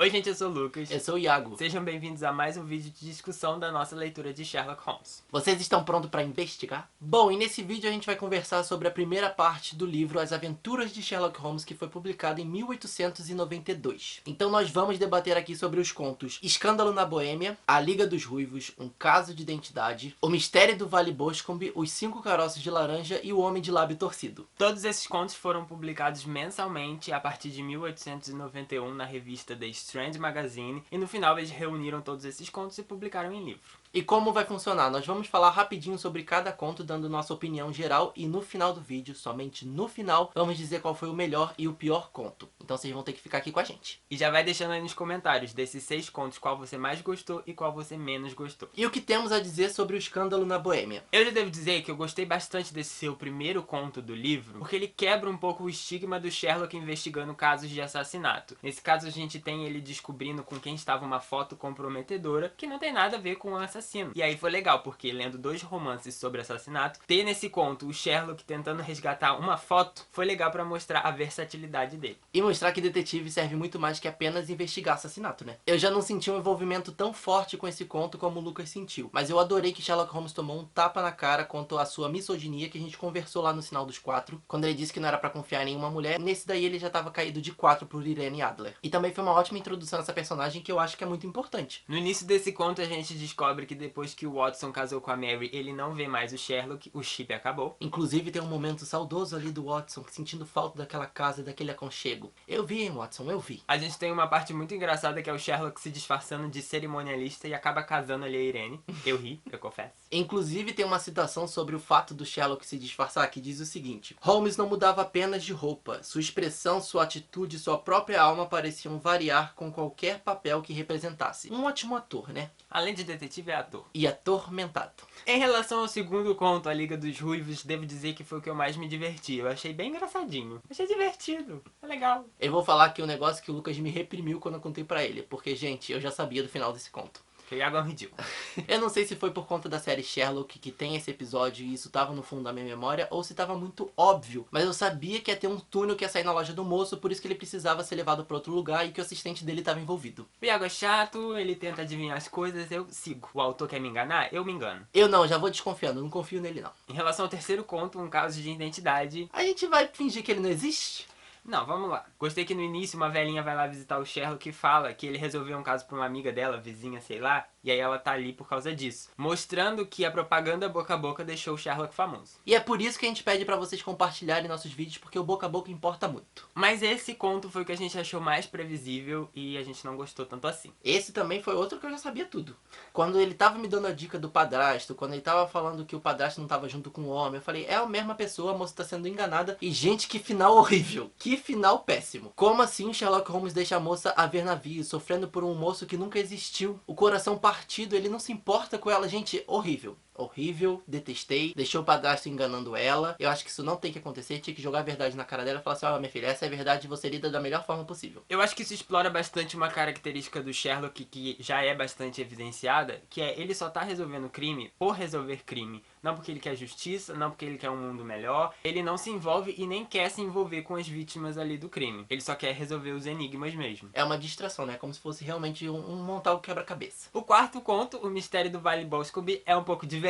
Oi gente, eu sou o Lucas. Eu sou o Iago. Sejam bem-vindos a mais um vídeo de discussão da nossa leitura de Sherlock Holmes. Vocês estão prontos para investigar? Bom, e nesse vídeo a gente vai conversar sobre a primeira parte do livro As Aventuras de Sherlock Holmes, que foi publicado em 1892. Então nós vamos debater aqui sobre os contos Escândalo na Boêmia, A Liga dos Ruivos, Um Caso de Identidade, O Mistério do Vale Boscombe, Os Cinco Caroços de Laranja e O Homem de Lábio Torcido. Todos esses contos foram publicados mensalmente a partir de 1891 na revista The Strand Magazine, e no final eles reuniram todos esses contos e publicaram em livro. E como vai funcionar? Nós vamos falar rapidinho sobre cada conto, dando nossa opinião geral, e no final do vídeo, somente no final, vamos dizer qual foi o melhor e o pior conto. Então vocês vão ter que ficar aqui com a gente. E já vai deixando aí nos comentários desses 6 contos qual você mais gostou e qual você menos gostou. E o que temos a dizer sobre o Escândalo na Boêmia? Eu já devo dizer que eu gostei bastante desse seu primeiro conto do livro, porque ele quebra um pouco o estigma do Sherlock investigando casos de assassinato. Nesse caso a gente tem ele descobrindo com quem estava uma foto comprometedora, que não tem nada a ver com o assassino. E aí foi legal, porque lendo 2 romances sobre assassinato, ter nesse conto o Sherlock tentando resgatar uma foto, foi legal pra mostrar a versatilidade dele. E mostrar que detetive serve muito mais que apenas investigar assassinato, né? Eu já não senti um envolvimento tão forte com esse conto como o Lucas sentiu. Mas eu adorei que Sherlock Holmes tomou um tapa na cara quanto à sua misoginia, que a gente conversou lá no Sinal dos Quatro, quando ele disse que não era pra confiar em nenhuma mulher. Nesse daí ele já tava caído de 4 por Irene Adler. E também foi uma ótima introdução a essa personagem que eu acho que é muito importante. No início desse conto a gente descobre que depois que o Watson casou com a Mary, ele não vê mais o Sherlock, o chip acabou. Inclusive tem um momento saudoso ali do Watson, sentindo falta daquela casa, daquele aconchego. Eu vi, hein, Watson, eu vi. A gente tem uma parte muito engraçada que é o Sherlock se disfarçando de cerimonialista e acaba casando ali a Irene. Eu ri, eu confesso. Inclusive tem uma citação sobre o fato do Sherlock se disfarçar que diz o seguinte: Holmes não mudava apenas de roupa, sua expressão, sua atitude, sua própria alma pareciam variar com qualquer papel que representasse. Um ótimo ator, né? Além de detetive, é ator. E atormentado. Em relação ao segundo conto, A Liga dos Ruivos, devo dizer que foi o que eu mais me diverti. Eu achei bem engraçadinho. Achei divertido. É legal. Eu vou falar aqui um negócio que o Lucas me reprimiu quando eu contei pra ele, porque, gente, eu já sabia do final desse conto. Que o Iago é um ridículo. Eu não sei se foi por conta da série Sherlock que tem esse episódio e isso tava no fundo da minha memória, ou se tava muito óbvio. Mas eu sabia que ia ter um túnel que ia sair na loja do moço, por isso que ele precisava ser levado pra outro lugar e que o assistente dele tava envolvido. O Iago é chato, ele tenta adivinhar as coisas, eu sigo. O autor quer me enganar, eu me engano. Eu não, já vou desconfiando, não confio nele não. Em relação ao terceiro conto, Um Caso de Identidade... A gente vai fingir que ele não existe? Não, vamos lá. Gostei que no início uma velhinha vai lá visitar o Sherlock e fala que ele resolveu um caso pra uma amiga dela, vizinha, sei lá, e aí ela tá ali por causa disso. Mostrando que a propaganda boca a boca deixou o Sherlock famoso. E é por isso que a gente pede pra vocês compartilharem nossos vídeos, porque o boca a boca importa muito. Mas esse conto foi o que a gente achou mais previsível e a gente não gostou tanto assim. Esse também foi outro que eu já sabia tudo. Quando ele tava me dando a dica do padrasto, quando ele tava falando que o padrasto não tava junto com o homem, eu falei, é a mesma pessoa, a moça tá sendo enganada. E gente, que final horrível. Que final péssimo. Como assim Sherlock Holmes deixa a moça a ver navios, sofrendo por um moço que nunca existiu? O coração partido, ele não se importa com ela. Gente, horrível. Horrível, detestei, deixou o padrasto enganando ela. Eu acho que isso não tem que acontecer, tinha que jogar a verdade na cara dela e falar assim, ó, minha filha, essa é a verdade e você lida da melhor forma possível. Eu acho que isso explora bastante uma característica do Sherlock que já é bastante evidenciada, que é ele só tá resolvendo crime por resolver crime. Não porque ele quer justiça, não porque ele quer um mundo melhor. Ele não se envolve e nem quer se envolver com as vítimas ali do crime. Ele só quer resolver os enigmas mesmo. É uma distração, né? Como se fosse realmente um montar o quebra-cabeça. O quarto conto, O Mistério do Vale Boscombe, é um pouco divergente.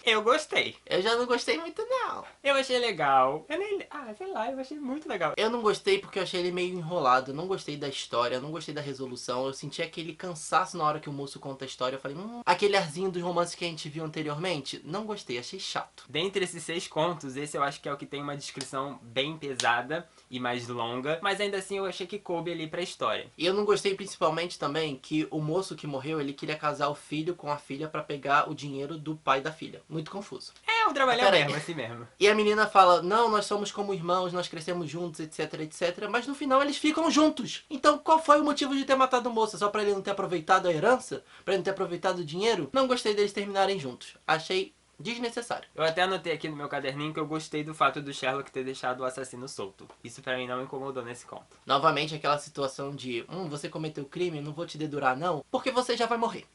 Eu gostei. Eu já não gostei muito, não. Eu achei legal. Sei lá, eu achei muito legal. Eu não gostei porque eu achei ele meio enrolado. Eu não gostei da história, eu não gostei da resolução. Eu senti aquele cansaço na hora que o moço conta a história. Eu falei, aquele arzinho dos romances que a gente viu anteriormente. Não gostei, achei chato. Dentre esses 6 contos, esse eu acho que é o que tem uma descrição bem pesada e mais longa. Mas ainda assim eu achei que coube ali pra história. E eu não gostei principalmente também que o moço que morreu, ele queria casar o filho com a filha pra pegar o dinheiro do pai da filha. Muito confuso. É, o trabalho é Pera aí. mesmo, assim mesmo. E a menina fala, não, nós somos como irmãos, nós crescemos juntos, etc, etc. Mas no final eles ficam juntos. Então qual foi o motivo de ter matado o moço? Só pra ele não ter aproveitado a herança? Pra ele não ter aproveitado o dinheiro? Não gostei deles terminarem juntos. Achei desnecessário. Eu até anotei aqui no meu caderninho que eu gostei do fato do Sherlock ter deixado o assassino solto. Isso pra mim não me incomodou nesse conto. Novamente aquela situação de, você cometeu crime, não vou te dedurar não, porque você já vai morrer.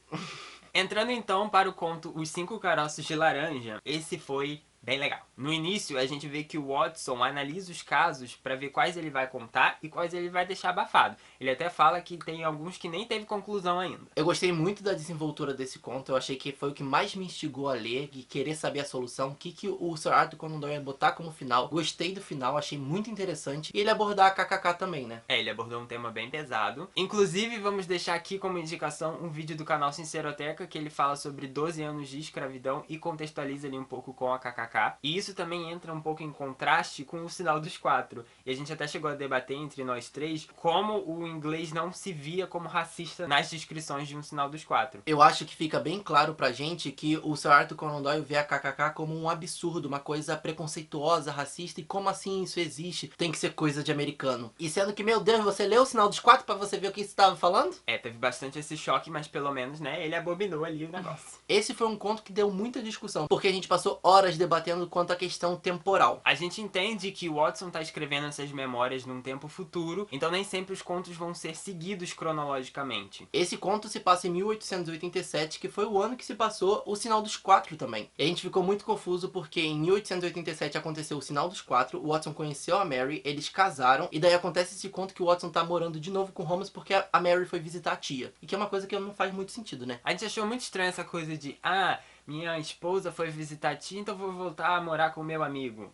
Entrando então para o conto Os Cinco Caroços de Laranja, esse foi Bem legal. No início, a gente vê que o Watson analisa os casos pra ver quais ele vai contar e quais ele vai deixar abafado. Ele até fala que tem alguns que nem teve conclusão ainda. Eu gostei muito da desenvoltura desse conto, eu achei que foi o que mais me instigou a ler e querer saber a solução, o que o Sir Arthur Conan Doyle ia botar como final. Gostei do final, achei muito interessante. E ele abordar a KKK também, né? Ele abordou um tema bem pesado. Inclusive, vamos deixar aqui como indicação um vídeo do canal Sinceroteca, que ele fala sobre 12 anos de escravidão e contextualiza ali um pouco com a KKK. E isso também entra um pouco em contraste com o Sinal dos Quatro. E a gente até chegou a debater entre nós três como o inglês não se via como racista nas descrições de um Sinal dos Quatro. Eu acho que fica bem claro pra gente que o Sir Arthur Conan Doyle vê a KKK como um absurdo, uma coisa preconceituosa, racista, e como assim isso existe? Tem que ser coisa de americano. E sendo que, meu Deus, você leu o Sinal dos Quatro pra você ver o que você estava falando? Teve bastante esse choque, mas pelo menos, né, ele abominou ali o negócio. Esse foi um conto que deu muita discussão, porque a gente passou horas debatendo quanto à questão temporal. A gente entende que o Watson tá escrevendo essas memórias num tempo futuro, então nem sempre os contos vão ser seguidos cronologicamente. Esse conto se passa em 1887, que foi o ano que se passou o Sinal dos Quatro também. E a gente ficou muito confuso porque em 1887 aconteceu o Sinal dos Quatro, o Watson conheceu a Mary, eles casaram, e daí acontece esse conto que o Watson tá morando de novo com Holmes porque a Mary foi visitar a tia. E que é uma coisa que não faz muito sentido, né? A gente achou muito estranho essa coisa de, minha esposa foi visitar a tia, então vou voltar a morar com o meu amigo.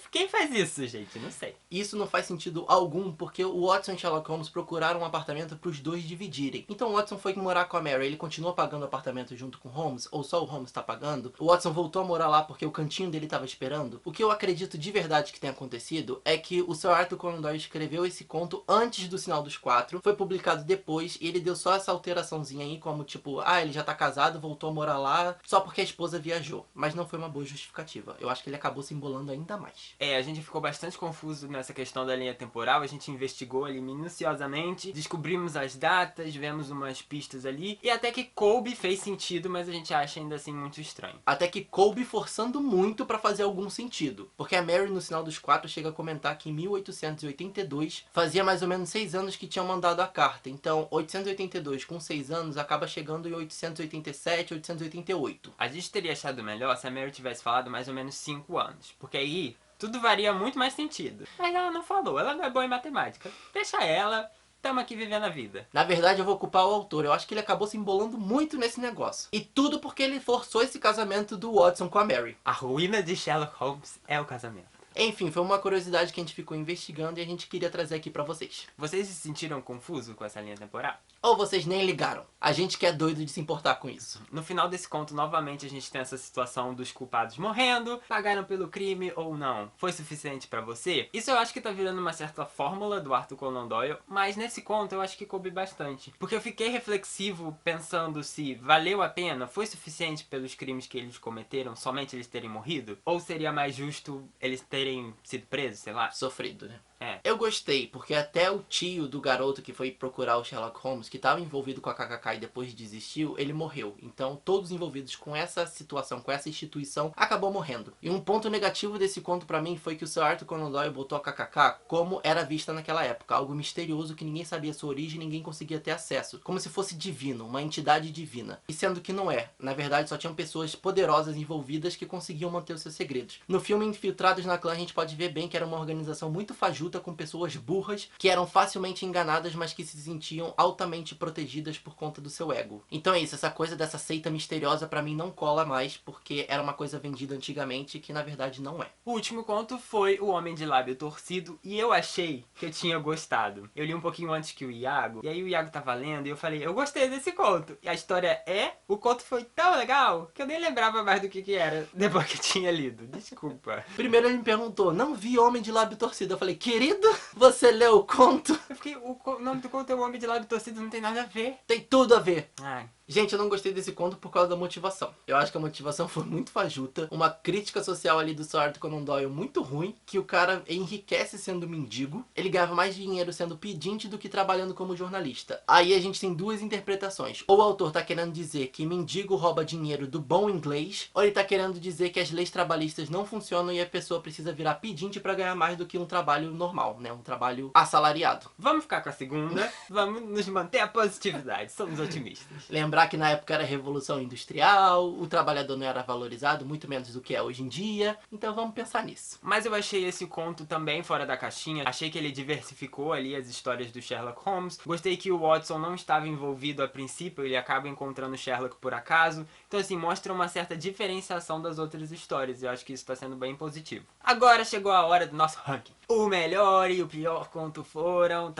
Quem faz isso, gente? Não sei. Isso não faz sentido algum, porque o Watson e Sherlock Holmes procuraram um apartamento para os dois dividirem. Então o Watson foi morar com a Mary, ele continua pagando o apartamento junto com o Holmes, ou só o Holmes está pagando. O Watson voltou a morar lá porque o cantinho dele estava esperando. O que eu acredito de verdade que tenha acontecido é que o Sir Arthur Conan Doyle escreveu esse conto antes do Sinal dos Quatro, foi publicado depois, e ele deu só essa alteraçãozinha aí, como tipo, ele já tá casado, voltou a morar lá, só porque a esposa viajou. Mas não foi uma boa justificativa. Eu acho que ele acabou se embolando ainda mais. A gente ficou bastante confuso nessa questão da linha temporal, a gente investigou ali minuciosamente, descobrimos as datas, vemos umas pistas ali, e até que Colby fez sentido, mas a gente acha ainda assim muito estranho. Até que Colby forçando muito pra fazer algum sentido, porque a Mary no Sinal dos Quatro chega a comentar que em 1882 fazia mais ou menos 6 anos que tinham mandado a carta, então 882 com 6 anos acaba chegando em 887, 888. A gente teria achado melhor se a Mary tivesse falado mais ou menos 5 anos, porque aí tudo varia muito mais sentido. Mas ela não falou, ela não é boa em matemática. Deixa ela, tamo aqui vivendo a vida. Na verdade eu vou culpar o autor, eu acho que ele acabou se embolando muito nesse negócio. E tudo porque ele forçou esse casamento do Watson com a Mary. A ruína de Sherlock Holmes é o casamento. Enfim, foi uma curiosidade que a gente ficou investigando e a gente queria trazer aqui pra vocês. Vocês se sentiram confusos com essa linha temporal? Ou vocês nem ligaram? A gente que é doido de se importar com isso. No final desse conto, novamente, a gente tem essa situação dos culpados morrendo, pagaram pelo crime ou não. Foi suficiente pra você? Isso eu acho que tá virando uma certa fórmula do Arthur Conan Doyle, mas nesse conto eu acho que coube bastante. Porque eu fiquei reflexivo pensando se valeu a pena, foi suficiente pelos crimes que eles cometeram, somente eles terem morrido? Ou seria mais justo eles terem sido presos, sei lá? Sofrido, né? É. Eu gostei, porque até o tio do garoto que foi procurar o Sherlock Holmes, que estava envolvido com a KKK e depois desistiu, ele morreu. Então todos envolvidos com essa situação, com essa instituição, acabou morrendo. E um ponto negativo desse conto pra mim foi que o Sir Arthur Conan Doyle botou a KKK como era vista naquela época. Algo misterioso que ninguém sabia sua origem e ninguém conseguia ter acesso. Como se fosse divino, uma entidade divina. E sendo que não é. Na verdade só tinham pessoas poderosas envolvidas que conseguiam manter os seus segredos. No filme Infiltrados na Clã a gente pode ver bem que era uma organização muito fajuta com pessoas burras que eram facilmente enganadas, mas que se sentiam altamente protegidas por conta do seu ego. Então é isso, essa coisa dessa seita misteriosa pra mim não cola mais, porque era uma coisa vendida antigamente que na verdade não é. O último conto foi O Homem de Lábio Torcido, e eu achei que eu tinha gostado. Eu li um pouquinho antes que o Iago, e aí o Iago tava lendo e eu falei, eu gostei desse conto. E a história o conto foi tão legal que eu nem lembrava mais do que era depois que eu tinha lido. Desculpa. Primeiro ele me perguntou, não vi Homem de Lábio Torcido. Eu falei, querido, você leu o conto? Eu fiquei, o nome do conto é O Homem de Lábio Torcido, não tem nada a ver. Tem tudo a ver. Ai. Gente, eu não gostei desse conto por causa da motivação. Eu acho que a motivação foi muito fajuta. Uma crítica social ali do Sir Arthur Conan Doyle muito ruim. Que o cara enriquece sendo mendigo. Ele ganhava mais dinheiro sendo pedinte do que trabalhando como jornalista. Aí a gente tem duas interpretações. Ou o autor tá querendo dizer que mendigo rouba dinheiro do bom inglês. Ou ele tá querendo dizer que as leis trabalhistas não funcionam e a pessoa precisa virar pedinte pra ganhar mais do que um trabalho normal, né? Um trabalho assalariado. Vamos ficar com a segunda. Vamos nos manter a positividade. Somos otimistas. Lembrando lembrar que na época era Revolução Industrial, o trabalhador não era valorizado, muito menos do que é hoje em dia, então vamos pensar nisso. Mas eu achei esse conto também fora da caixinha, achei que ele diversificou ali as histórias do Sherlock Holmes, gostei que o Watson não estava envolvido a princípio, ele acaba encontrando o Sherlock por acaso, então assim, mostra uma certa diferenciação das outras histórias, e eu acho que isso está sendo bem positivo. Agora chegou a hora do nosso ranking. O melhor e o pior conto foram...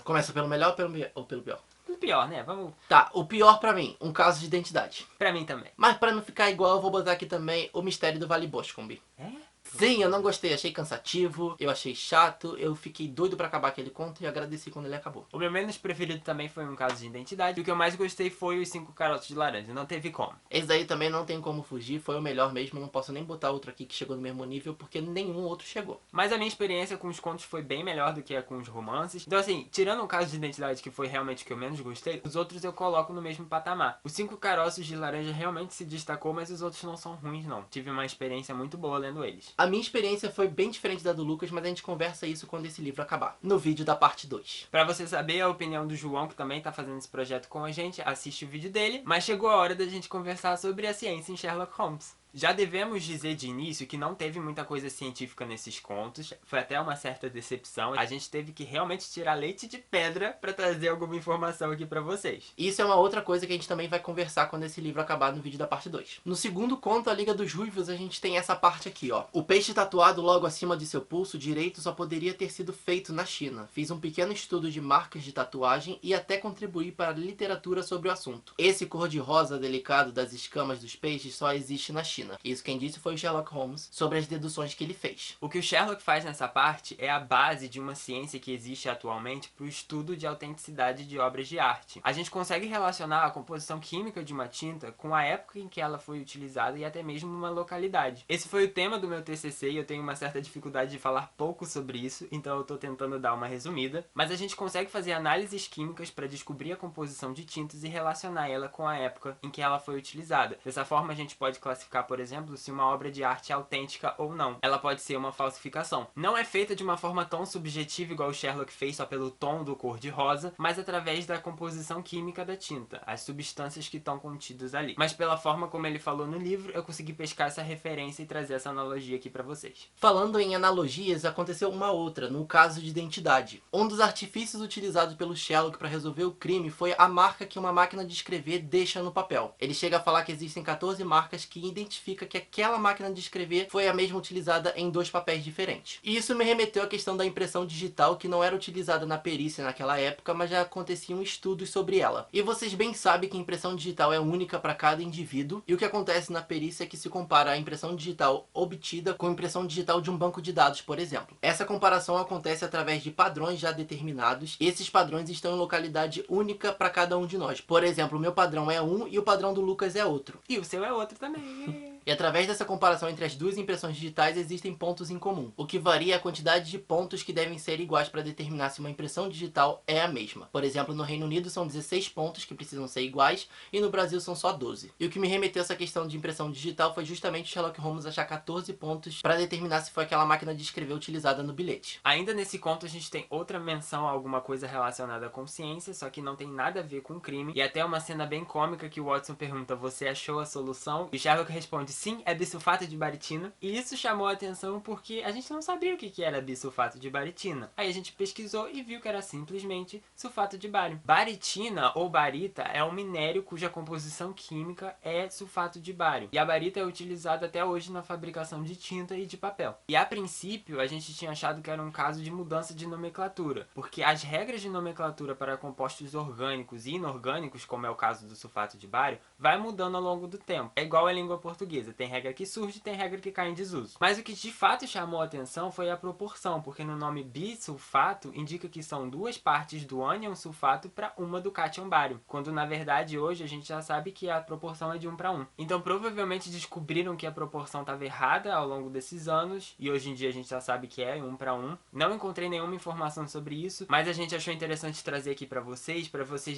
Começa pelo melhor ou pelo pior? O pior, né? Vamos... Tá, o pior pra mim, Um Caso de Identidade. Pra mim também. Mas pra não ficar igual, eu vou botar aqui também O Mistério do Vale Boscombe. É? Sim, eu não gostei, achei cansativo, eu achei chato, eu fiquei doido pra acabar aquele conto e agradeci quando ele acabou. O meu menos preferido também foi Um Caso de Identidade, e o que eu mais gostei foi Os 5 Caroços de Laranja, não teve como. Esse daí também não tem como fugir, foi o melhor mesmo, não posso nem botar outro aqui que chegou no mesmo nível, porque nenhum outro chegou. Mas a minha experiência com os contos foi bem melhor do que a com os romances. Então assim, tirando Um Caso de Identidade, que foi realmente o que eu menos gostei, os outros eu coloco no mesmo patamar. Os 5 Caroços de Laranja realmente se destacou, mas os outros não são ruins não. Tive uma experiência muito boa lendo eles. A minha experiência foi bem diferente da do Lucas, mas a gente conversa isso quando esse livro acabar, no vídeo da parte 2. Pra você saber a opinião do João, que também tá fazendo esse projeto com a gente, assiste o vídeo dele. Mas chegou a hora da gente conversar sobre a ciência em Sherlock Holmes. Já devemos dizer de início que não teve muita coisa científica nesses contos, foi até uma certa decepção. A gente teve que realmente tirar leite de pedra pra trazer alguma informação aqui pra vocês. Isso é uma outra coisa que a gente também vai conversar quando esse livro acabar no vídeo da parte 2. No segundo conto, A Liga dos Ruivos, a gente tem essa parte aqui, ó. O peixe tatuado logo acima de seu pulso direito só poderia ter sido feito na China. Fiz um pequeno estudo de marcas de tatuagem e até contribuí para a literatura sobre o assunto. Esse cor-de-rosa delicado das escamas dos peixes só existe na China. Isso quem disse foi o Sherlock Holmes, sobre as deduções que ele fez. O que o Sherlock faz nessa parte é a base de uma ciência que existe atualmente para o estudo de autenticidade de obras de arte. A gente consegue relacionar a composição química de uma tinta com a época em que ela foi utilizada e até mesmo uma localidade. Esse foi o tema do meu TCC e eu tenho uma certa dificuldade de falar pouco sobre isso, então eu tô tentando dar uma resumida. Mas a gente consegue fazer análises químicas para descobrir a composição de tintas e relacionar ela com a época em que ela foi utilizada. Dessa forma a gente pode classificar, por exemplo, se uma obra de arte é autêntica ou não. Ela pode ser uma falsificação. Não é feita de uma forma tão subjetiva igual o Sherlock fez só pelo tom do cor-de-rosa, mas através da composição química da tinta, as substâncias que estão contidas ali. Mas pela forma como ele falou no livro, eu consegui pescar essa referência e trazer essa analogia aqui pra vocês. Falando em analogias, aconteceu uma outra, no caso de identidade. Um dos artifícios utilizados pelo Sherlock para resolver o crime foi a marca que uma máquina de escrever deixa no papel. Ele chega a falar que existem 14 marcas que identificam que aquela máquina de escrever foi a mesma utilizada em 2 papéis diferentes. E isso me remeteu à questão da impressão digital, que não era utilizada na perícia naquela época, mas já aconteciam estudos sobre ela. E vocês bem sabem que a impressão digital é única para cada indivíduo, e o que acontece na perícia é que se compara a impressão digital obtida com a impressão digital de um banco de dados, por exemplo. Essa comparação acontece através de padrões já determinados, e esses padrões estão em localidade única para cada um de nós. Por exemplo, o meu padrão é um e o padrão do Lucas é outro. E o seu é outro também. E através dessa comparação entre as duas impressões digitais existem pontos em comum, o que varia a quantidade de pontos que devem ser iguais para determinar se uma impressão digital é a mesma. Por exemplo, no Reino Unido são 16 pontos que precisam ser iguais e no Brasil são só 12. E o que me remeteu a essa questão de impressão digital foi justamente o Sherlock Holmes achar 14 pontos para determinar se foi aquela máquina de escrever utilizada no bilhete. Ainda nesse conto a gente tem outra menção a alguma coisa relacionada com ciência, só que não tem nada a ver com crime, e até uma cena bem cômica que o Watson pergunta: "Você achou a solução?" E o Sherlock responde: "Sim, é bisulfato de baritina." E isso chamou a atenção porque a gente não sabia o que era bisulfato de baritina. Aí a gente pesquisou e viu que era simplesmente sulfato de bário. Baritina ou barita é um minério cuja composição química é sulfato de bário. E a barita é utilizada até hoje na fabricação de tinta e de papel. E a princípio a gente tinha achado que era um caso de mudança de nomenclatura, porque as regras de nomenclatura para compostos orgânicos e inorgânicos, como é o caso do sulfato de bário, vai mudando ao longo do tempo. É igual a língua portuguesa, tem regra que surge, tem regra que cai em desuso. Mas o que de fato chamou a atenção foi a proporção, porque no nome bisulfato indica que são 2 partes do ânion sulfato para uma do cátion bário, quando na verdade hoje a gente já sabe que a proporção é de 1 para 1. Então provavelmente descobriram que a proporção estava errada ao longo desses anos, e hoje em dia a gente já sabe que é 1 para 1. Não encontrei nenhuma informação sobre isso, mas a gente achou interessante trazer aqui para vocês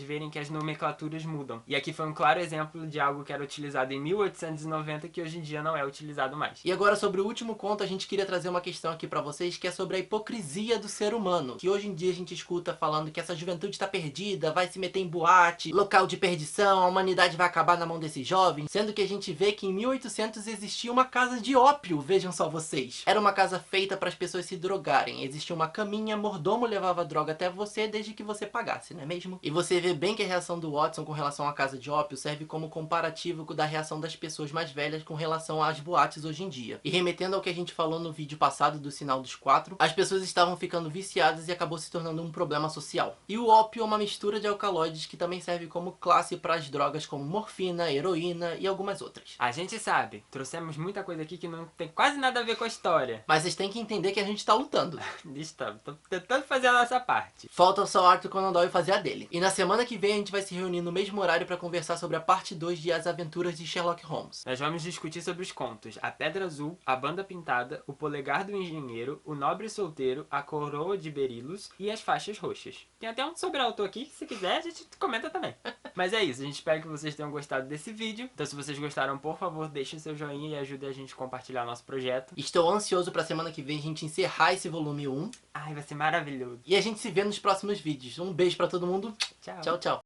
verem que as nomenclaturas mudam. E aqui foi um claro exemplo de algo que era utilizado em 1890 que hoje em dia não é utilizado mais. E agora sobre o último conto, a gente queria trazer uma questão aqui pra vocês, que é sobre a hipocrisia do ser humano. Que hoje em dia a gente escuta falando que essa juventude tá perdida, vai se meter em boate, local de perdição, a humanidade vai acabar na mão desses jovens. Sendo que a gente vê que em 1800 existia uma casa de ópio, vejam só vocês. Era uma casa feita para as pessoas se drogarem. Existia uma caminha, mordomo levava a droga até você desde que você pagasse, não é mesmo? E você vê bem que a reação do Watson com relação à casa de ópio serve como comparativo da reação das pessoas mais velhas com relação às boates hoje em dia. E remetendo ao que a gente falou no vídeo passado do Sinal dos Quatro, as pessoas estavam ficando viciadas e acabou se tornando um problema social. E o ópio é uma mistura de alcaloides que também serve como classe para as drogas como morfina, heroína e algumas outras. A gente sabe, trouxemos muita coisa aqui que não tem quase nada a ver com a história. Mas vocês têm que entender que a gente tá lutando. Estamos, tô tentando fazer a nossa parte. Falta só o Arthur Conan Doyle fazer a dele. E na semana que vem a gente vai se reunir no mesmo horário para conversar sobre a parte 2 de As Aventuras de Sherlock Holmes. Nós vamos discutir sobre os contos A Pedra Azul, A Banda Pintada, O Polegar do Engenheiro, O Nobre Solteiro, A Coroa de Berilos e As Faixas Roxas. Tem até um sobre autor aqui, que se quiser a gente comenta também. Mas é isso, a gente espera que vocês tenham gostado desse vídeo. Então se vocês gostaram, por favor, deixem seu joinha e ajude a gente a compartilhar nosso projeto. Estou ansioso pra semana que vem a gente encerrar esse volume 1. Ai, vai ser maravilhoso. E a gente se vê nos próximos vídeos. Um beijo pra todo mundo. Tchau. Tchau, tchau.